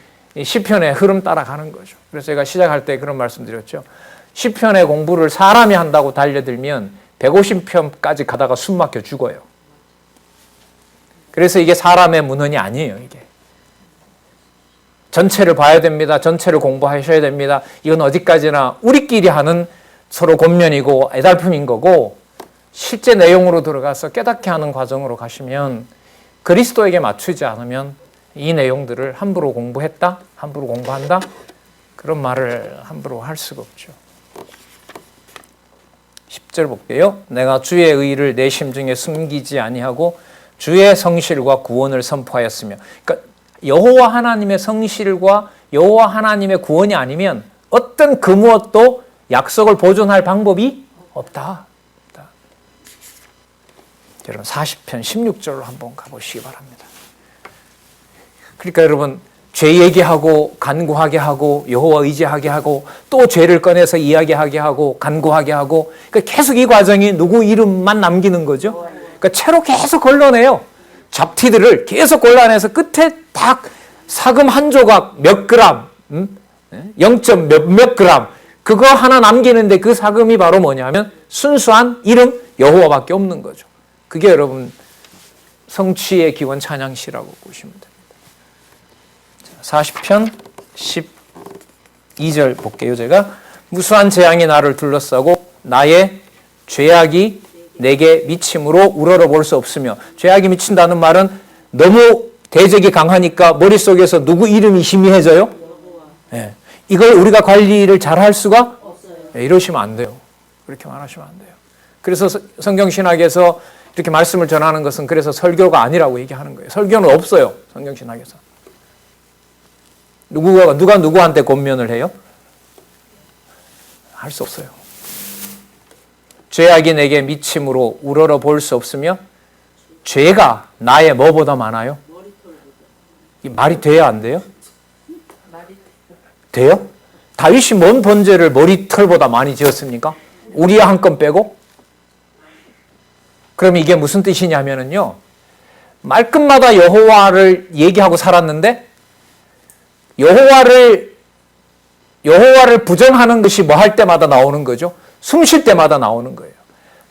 시편의 흐름 따라가는 거죠. 그래서 제가 시작할 때 그런 말씀 드렸죠. 시편의 공부를 사람이 한다고 달려들면 150편까지 가다가 숨 막혀 죽어요. 그래서 이게 사람의 문헌이 아니에요. 이게 전체를 봐야 됩니다. 전체를 공부하셔야 됩니다. 이건 어디까지나 우리끼리 하는 서로 권면이고 애달품인 거고 실제 내용으로 들어가서 깨닫게 하는 과정으로 가시면 그리스도에게 맞추지 않으면 이 내용들을 함부로 공부했다, 함부로 공부한다 그런 말을 함부로 할 수가 없죠. 10절 볼게요. 내가 주의 의를 내 심중에 숨기지 아니하고 주의 성실과 구원을 선포하였으며, 그러니까 여호와 하나님의 성실과 여호와 하나님의 구원이 아니면 어떤 그 무엇도 약속을 보존할 방법이 없다. 여러분 40편 16절로 한번 가보시기 바랍니다. 그러니까 여러분 죄 얘기하고 간구하게 하고 여호와 의지하게 하고 또 죄를 꺼내서 이야기하게 하고 간구하게 하고 그러니까 계속 이 과정이 누구 이름만 남기는 거죠. 그러니까 채로 계속 걸러내요. 잡티들을 계속 골라내서 끝에 딱 사금 한 조각 몇 그램 0. 몇 그램 그거 하나 남기는데 그 사금이 바로 뭐냐면 순수한 이름 여호와밖에 없는 거죠. 그게 여러분 성취의 기원 찬양시라고 보시면 됩니다. 40편 12절 볼게요. 제가 무수한 재앙이 나를 둘러싸고 나의 죄악이 내게 미침으로 우러러 볼 수 없으며, 죄악이 미친다는 말은 너무 대적이 강하니까 머릿속에서 누구 이름이 희미해져요? 예. 이걸 우리가 관리를 잘 할 수가 예, 이러시면 안 돼요. 그렇게 말하시면 안 돼요. 그래서 성경신학에서 이렇게 말씀을 전하는 것은 그래서 설교가 아니라고 얘기하는 거예요. 설교는 없어요. 성경신학에서. 누가 누구한테 권면을 해요? 할 수 없어요. 죄악이 내게 미침으로 우러러 볼 수 없으며 죄가 나의 뭐보다 많아요? 이 말이 돼야 안 돼요? 돼요? 다윗이 뭔 번제를 머리털보다 많이 지었습니까? 우리야 한 건 빼고? 그럼 이게 무슨 뜻이냐면요. 말끝마다 여호와를 얘기하고 살았는데 여호와를 부정하는 것이 뭐 할 때마다 나오는 거죠? 숨 쉴 때마다 나오는 거예요.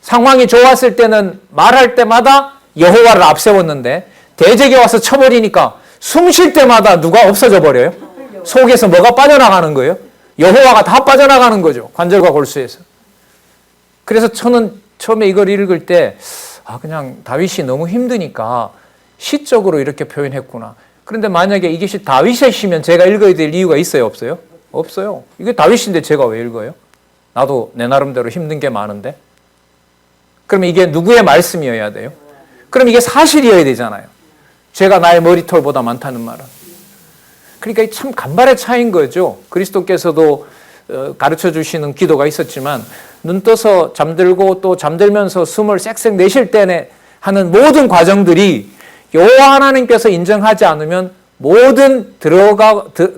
상황이 좋았을 때는 말할 때마다 여호와를 앞세웠는데 대적이 와서 쳐버리니까 숨 쉴 때마다 누가 없어져 버려요? 속에서 뭐가 빠져나가는 거예요? 여호와가 다 빠져나가는 거죠. 관절과 골수에서. 그래서 저는 처음에 이걸 읽을 때 그냥 다윗이 너무 힘드니까 시적으로 이렇게 표현했구나. 그런데 만약에 이게 다윗의 시면 제가 읽어야 될 이유가 있어요? 없어요? 없어요. 이게 다윗인데 제가 왜 읽어요? 나도 내 나름대로 힘든 게 많은데. 그럼 이게 누구의 말씀이어야 돼요? 그럼 이게 사실이어야 되잖아요. 죄가 나의 머리털보다 많다는 말은. 그러니까 참 간발의 차이인 거죠. 그리스도께서도 가르쳐 주시는 기도가 있었지만 눈 떠서 잠들고 또 잠들면서 숨을 쌕쌕 내쉴 때에 하는 모든 과정들이 여호와 하나님께서 인정하지 않으면 모든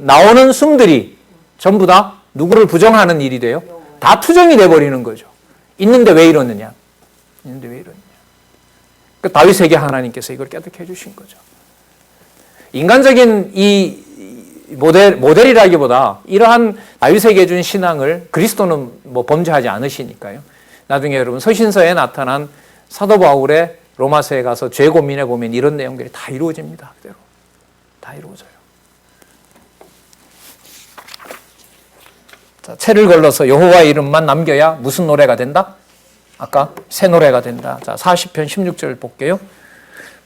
나오는 숨들이 전부 다 누구를 부정하는 일이 돼요? 다 투정이 돼버리는 거죠. 있는데 왜 이러느냐? 있는데 왜 이러느냐? 그 다윗에게 하나님께서 이걸 깨닫게 해주신 거죠. 인간적인 이 모델이라기보다 이러한 다윗에게 준 신앙을 그리스도는 뭐 범죄하지 않으시니까요. 나중에 여러분 서신서에 나타난 사도 바울의 로마서에 가서 죄 고민해 보면 이런 내용들이 다 이루어집니다. 그대로 다 이루어져요. 자, 채를 걸러서 여호와의 이름만 남겨야 무슨 노래가 된다? 아까 새 노래가 된다. 자, 40편 16절 볼게요.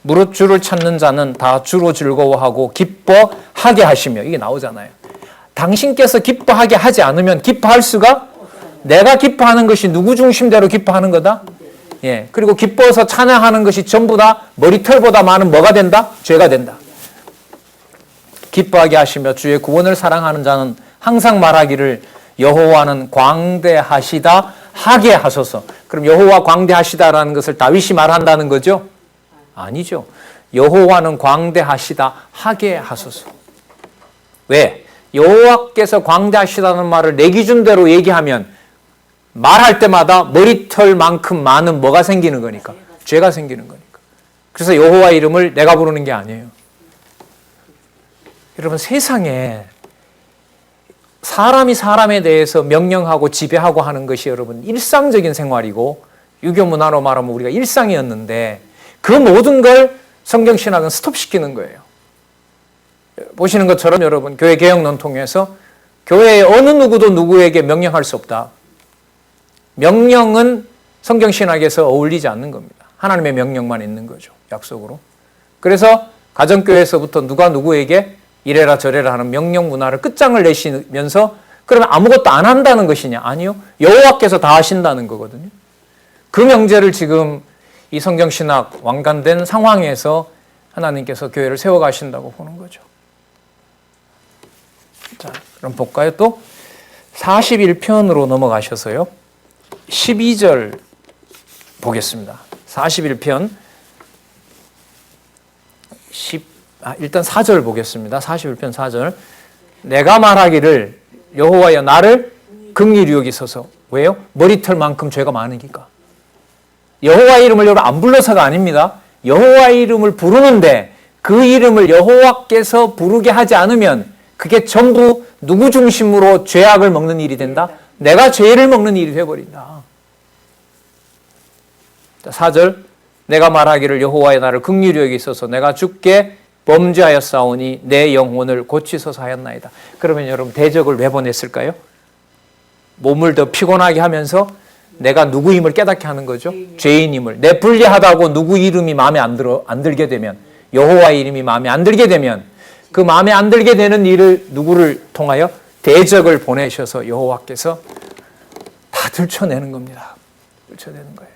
무릇 주를 찾는 자는 다 주로 즐거워하고 기뻐하게 하시며, 이게 나오잖아요. 당신께서 기뻐하게 하지 않으면 기뻐할 수가, 내가 기뻐하는 것이 누구 중심대로 기뻐하는 거다? 예. 그리고 기뻐서 찬양하는 것이 전부 다 머리털보다 많은 뭐가 된다? 죄가 된다. 기뻐하게 하시며 주의 구원을 사랑하는 자는 항상 말하기를 여호와는 광대하시다 하게 하소서. 그럼 여호와 광대하시다라는 것을 다윗이 말한다는 거죠? 아니죠. 여호와는 광대하시다 하게 하소서. 왜? 여호와께서 광대하시다는 말을 내 기준대로 얘기하면 말할 때마다 머리털만큼 많은 뭐가 생기는 거니까? 죄가 생기는 거니까. 그래서 여호와 이름을 내가 부르는 게 아니에요. 여러분, 세상에 사람이 사람에 대해서 명령하고 지배하고 하는 것이 여러분 일상적인 생활이고, 유교 문화로 말하면 우리가 일상이었는데 그 모든 걸 성경신학은 스톱시키는 거예요. 보시는 것처럼 여러분, 교회 개혁론 통해서 교회의 어느 누구도 누구에게 명령할 수 없다. 명령은 성경신학에서 어울리지 않는 겁니다. 하나님의 명령만 있는 거죠. 약속으로. 그래서 가정교회에서부터 누가 누구에게 이래라 저래라 하는 명령 문화를 끝장을 내시면서 그러면 아무것도 안 한다는 것이냐? 아니요. 여호와께서 다 하신다는 거거든요. 그 명제를 지금 이 성경신학 완간된 상황에서 하나님께서 교회를 세워가신다고 보는 거죠. 자, 그럼 볼까요? 또 41편으로 넘어가셔서요. 12절 보겠습니다. 41편 일단 4절 보겠습니다. 41편 4절. 내가 말하기를 여호와여 나를 긍휼히 여기소서. 왜요? 머리털만큼 죄가 많으니까. 여호와 이름을 여러분 안 불러서가 아닙니다. 여호와 이름을 부르는데 그 이름을 여호와께서 부르게 하지 않으면 그게 전부 누구 중심으로 죄악을 먹는 일이 된다? 내가 죄를 먹는 일이 되어버린다. 4절. 내가 말하기를 여호와의 나를 긍휼히 여기소서. 내가 주께 범죄하였사오니 내 영혼을 고치소서 하였나이다. 그러면 여러분 대적을 왜 보냈을까요? 몸을 더 피곤하게 하면서 내가 누구임을 깨닫게 하는 거죠. 죄인임을. 내 불리하다고 누구 이름이 마음에 안 들게 되면 여호와의 이름이 마음에 안 들게 되면 그 마음에 안 들게 되는 일을 누구를 통하여? 대적을 보내셔서 여호와께서 다 들춰내는 겁니다. 들춰내는 거예요.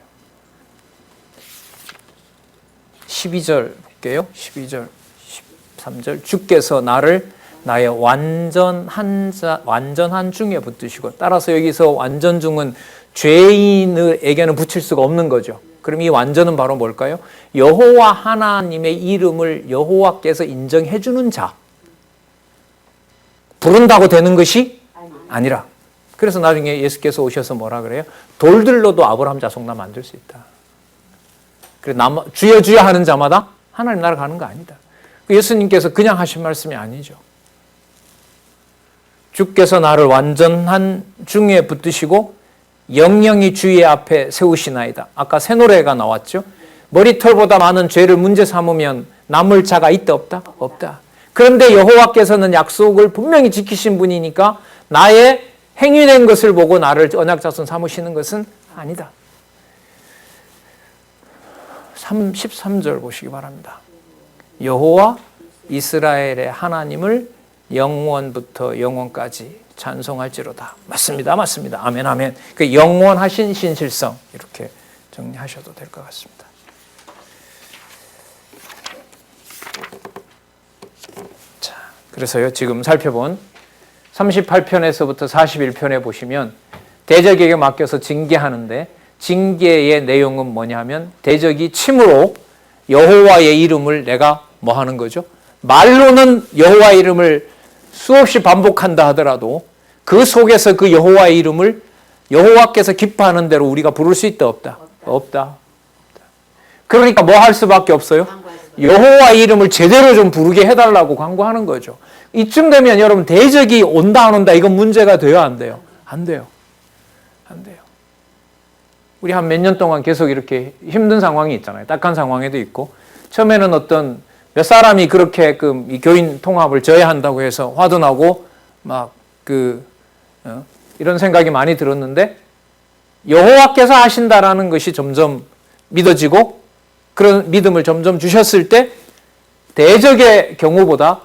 12절 볼게요. 12절, 13절. 주께서 나를 나의 완전한 중에 붙드시고, 따라서 여기서 완전 중은 죄인에게는 붙일 수가 없는 거죠. 그럼 이 완전은 바로 뭘까요? 여호와 하나님의 이름을 여호와께서 인정해 주는 자. 부른다고 되는 것이 아니라. 그래서 나중에 예수께서 오셔서 뭐라 그래요? 돌들로도 아브라함 자손나 만들 수 있다. 그래, 주여 주여 하는 자마다 하나님 나라 가는 거 아니다. 예수님께서 그냥 하신 말씀이 아니죠. 주께서 나를 완전한 중에 붙드시고 영영이 주의 앞에 세우시나이다. 아까 새 노래가 나왔죠. 머리털보다 많은 죄를 문제 삼으면 남을 자가 있다 없다? 없다. 그런데 여호와께서는 약속을 분명히 지키신 분이니까 나의 행위된 것을 보고 나를 언약자손 삼으시는 것은 아니다. 13절 보시기 바랍니다. 여호와 이스라엘의 하나님을 영원부터 영원까지 찬송할지로다. 맞습니다. 맞습니다. 아멘 아멘. 그 영원하신 신실성 이렇게 정리하셔도 될 것 같습니다. 자, 그래서요 지금 살펴본 38편에서부터 41편에 보시면 대적에게 맡겨서 징계하는데 징계의 내용은 뭐냐면 대적이 침으로 여호와의 이름을 내가 뭐 하는 거죠? 말로는 여호와의 이름을 수없이 반복한다 하더라도 그 속에서 그 여호와의 이름을 여호와께서 기뻐하는 대로 우리가 부를 수 있다 없다? 없다. 그러니까 뭐 할 수밖에 없어요? 여호와의 이름을 제대로 좀 부르게 해달라고 간구하는 거죠. 이쯤 되면 여러분 대적이 온다 안 온다 이건 문제가 돼요 안 돼요? 안 돼요. 안 돼요. 우리 한 몇 년 동안 계속 이렇게 힘든 상황이 있잖아요. 딱한 상황에도 있고 처음에는 어떤 몇 사람이 그렇게 이 교인 통합을 저해한다고 해서 화도 나고 막 이런 생각이 많이 들었는데 여호와께서 하신다라는 것이 점점 믿어지고 그런 믿음을 점점 주셨을 때 대적의 경우보다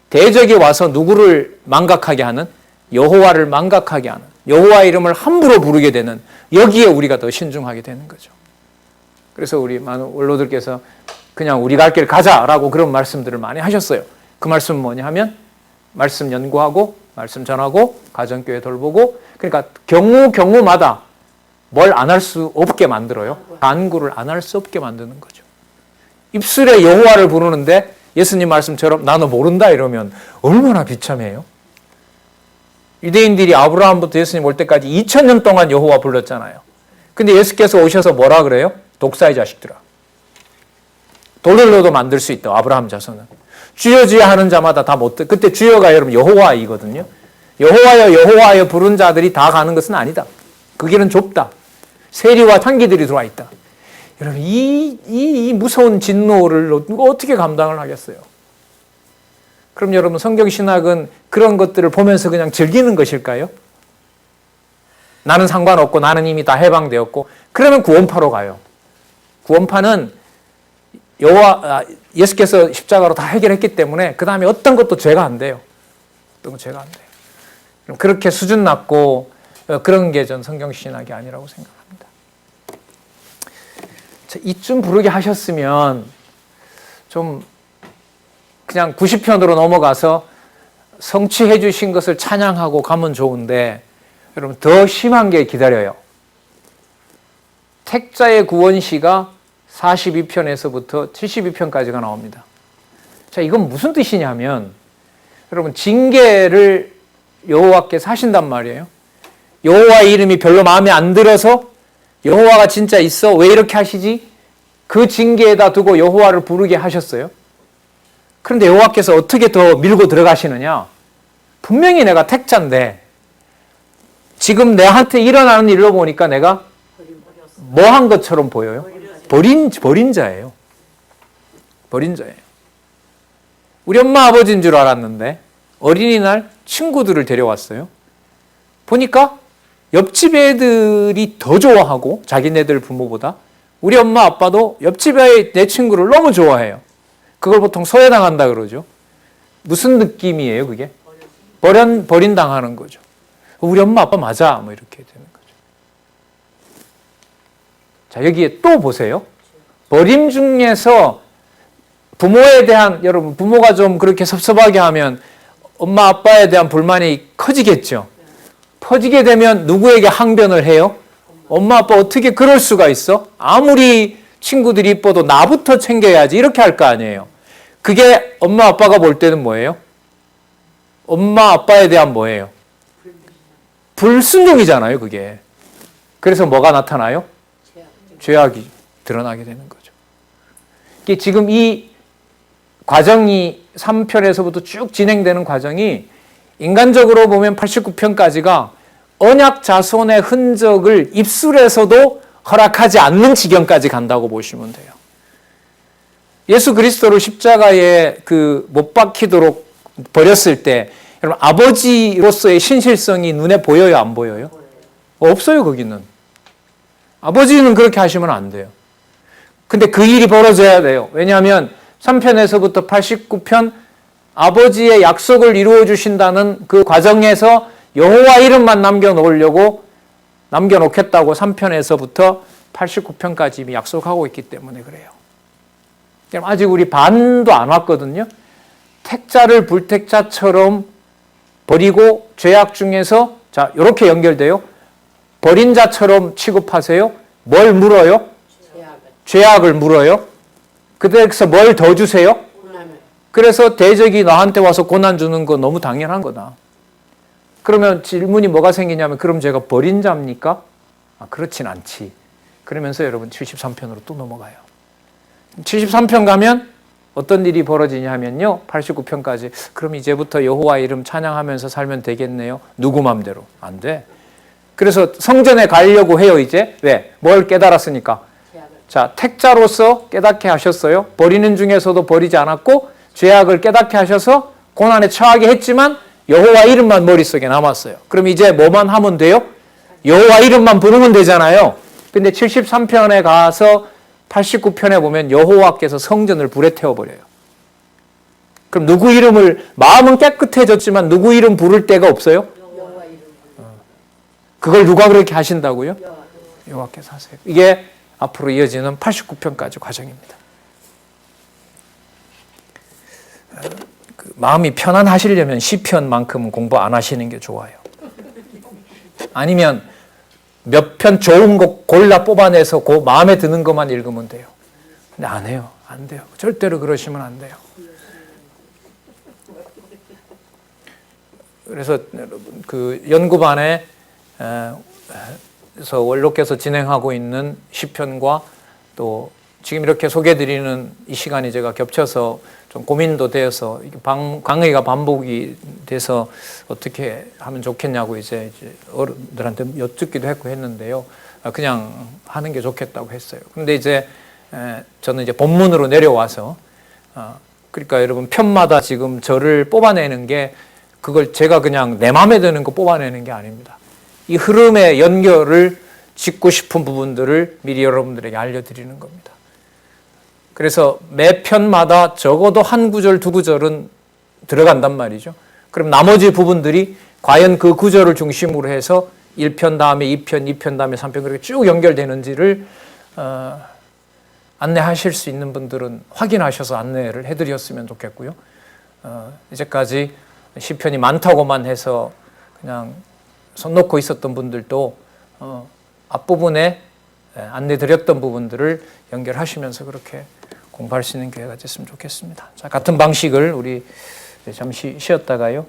대적이 와서 누구를 망각하게 하는 여호와를 망각하게 하는 여호와의 이름을 함부로 부르게 되는 여기에 우리가 더 신중하게 되는 거죠. 그래서 우리 많은 원로들께서 그냥 우리 갈 길 가자라고 그런 말씀들을 많이 하셨어요. 그 말씀은 뭐냐 하면 말씀 연구하고 말씀 전하고 가정교회 돌보고 그러니까 경우마다 뭘 안 할 수 없게 만들어요. 간구를 안 할 수 없게 만드는 거죠. 입술에 여호와를 부르는데 예수님 말씀처럼 나는 모른다 이러면 얼마나 비참해요. 유대인들이 아브라함부터 예수님 올 때까지 2000년 동안 여호와 불렀잖아요. 근데 예수께서 오셔서 뭐라 그래요? 독사의 자식들아. 돌들로도 만들 수 있다. 아브라함 자손은. 주여 주여 하는 자마다 다 못 들. 그때 주여가 여러분 여호와이거든요. 여호와여 여호와여 부른 자들이 다 가는 것은 아니다. 그 길은 좁다. 세리와 창기들이 들어와 있다. 여러분 이 무서운 진노를 누가 어떻게 감당을 하겠어요? 그럼 여러분 성경 신학은 그런 것들을 보면서 그냥 즐기는 것일까요? 나는 상관없고 나는 이미 다 해방되었고 그러면 구원파로 가요. 구원파는 예수께서 십자가로 다 해결했기 때문에 그 다음에 어떤 것도 죄가 안 돼요. 어떤 것 죄가 안 돼요. 그럼 그렇게 수준 낮고 그런 게 전 성경 신학이 아니라고 생각합니다. 자, 이쯤 부르게 하셨으면 좀 그냥 90편으로 넘어가서 성취해 주신 것을 찬양하고 가면 좋은데 여러분 더 심한 게 기다려요. 택자의 구원시가 42편에서부터 72편까지가 나옵니다. 자, 이건 무슨 뜻이냐면 여러분 징계를 여호와께서 하신단 말이에요. 여호와의 이름이 별로 마음에 안 들어서 여호와가 진짜 있어? 왜 이렇게 하시지? 그 징계에다 두고 여호와를 부르게 하셨어요. 그런데 여호와께서 어떻게 더 밀고 들어가시느냐? 분명히 내가 택자인데 지금 내한테 일어나는 일로 보니까 내가 뭐 한 것처럼 보여요? 버린 자예요. 버린 자예요. 우리 엄마 아버지인 줄 알았는데 어린이날 친구들을 데려왔어요. 보니까 옆집 애들이 더 좋아하고 자기네들 부모보다 우리 엄마 아빠도 옆집 애 내 친구를 너무 좋아해요. 그걸 보통 소외당한다 그러죠. 무슨 느낌이에요, 그게? 버림당하는 거죠. 우리 엄마 아빠 맞아, 뭐 이렇게 되는 거죠. 자, 여기에 또 보세요. 버림 중에서 부모에 대한, 여러분, 부모가 좀 그렇게 섭섭하게 하면 엄마 아빠에 대한 불만이 커지겠죠. 퍼지게 되면 누구에게 항변을 해요? 엄마 아빠 어떻게 그럴 수가 있어? 아무리 친구들이 이뻐도 나부터 챙겨야지, 이렇게 할 거 아니에요. 그게 엄마 아빠가 볼 때는 뭐예요? 엄마 아빠에 대한 뭐예요? 불순종이잖아요, 그게. 그래서 뭐가 나타나요? 죄악이 드러나게 되는 거죠. 이게 지금 이 과정이 3편에서부터 쭉 진행되는 과정이 인간적으로 보면 89편까지가 언약 자손의 흔적을 입술에서도 허락하지 않는 지경까지 간다고 보시면 돼요. 예수 그리스도를 십자가에 못 박히도록 버렸을 때 여러분 아버지로서의 신실성이 눈에 보여요, 안 보여요? 없어요, 거기는. 아버지는 그렇게 하시면 안 돼요. 근데 그 일이 벌어져야 돼요. 왜냐하면 3편에서부터 89편 아버지의 약속을 이루어 주신다는 그 과정에서 여호와 이름만 남겨놓겠다고 3편에서부터 89편까지 이미 약속하고 있기 때문에 그래요. 아직 우리 반도 안 왔거든요. 택자를 불택자처럼 버리고 죄악 중에서 자 이렇게 연결돼요. 버린 자처럼 취급하세요. 뭘 물어요? 죄악을 물어요. 그래서 뭘 더 주세요? 그래서 대적이 너한테 와서 고난 주는 거 너무 당연한 거다. 그러면 질문이 뭐가 생기냐면 그럼 제가 버린 자입니까? 그렇진 않지. 그러면서 여러분 73편으로 또 넘어가요. 73편 가면 어떤 일이 벌어지냐 하면요. 89편까지 그럼 이제부터 여호와 이름 찬양하면서 살면 되겠네요. 누구 맘대로. 안 돼. 그래서 성전에 가려고 해요, 이제. 왜? 뭘 깨달았으니까. 자, 택자로서 깨닫게 하셨어요. 버리는 중에서도 버리지 않았고 죄악을 깨닫게 하셔서 고난에 처하게 했지만 여호와 이름만 머릿속에 남았어요. 그럼 이제 뭐만 하면 돼요? 여호와 이름만 부르면 되잖아요. 근데 73편에 가서 89편에 보면 여호와께서 성전을 불에 태워버려요. 그럼 누구 이름을, 마음은 깨끗해졌지만 누구 이름 부를 데가 없어요? 여호와 이름. 그걸 누가 그렇게 하신다고요? 여호와께서 하세요. 이게 앞으로 이어지는 89편까지 과정입니다. 마음이 편안하시려면 시편만큼은 공부 안 하시는 게 좋아요. 아니면 몇 편 좋은 곡 골라 뽑아내서 그 마음에 드는 것만 읽으면 돼요. 근데 안 해요. 안 돼요. 절대로 그러시면 안 돼요. 그래서 그 연구반에 그래서 원로께서 진행하고 있는 시편과 또 지금 이렇게 소개해드리는 이 시간이 제가 겹쳐서 좀 고민도 되어서 강의가 반복이 돼서 어떻게 하면 좋겠냐고 이제 어른들한테 여쭙기도 했고 했는데요. 그냥 하는 게 좋겠다고 했어요. 근데 이제 저는 이제 본문으로 내려와서 그러니까 여러분 편마다 지금 저를 뽑아내는 게 그걸 제가 그냥 내 마음에 드는 거 뽑아내는 게 아닙니다. 이 흐름의 연결을 짓고 싶은 부분들을 미리 여러분들에게 알려드리는 겁니다. 그래서 매 편마다 적어도 한 구절, 두 구절은 들어간단 말이죠. 그럼 나머지 부분들이 과연 그 구절을 중심으로 해서 1편 다음에 2편, 2편 다음에 3편 그렇게 쭉 연결되는지를 안내하실 수 있는 분들은 확인하셔서 안내를 해드렸으면 좋겠고요. 이제까지 시편이 많다고만 해서 그냥 손 놓고 있었던 분들도 앞부분에 안내드렸던 부분들을 연결하시면서 그렇게 공부할 수 있는 기회가 됐으면 좋겠습니다. 자, 같은 방식을 우리 잠시 쉬었다가요.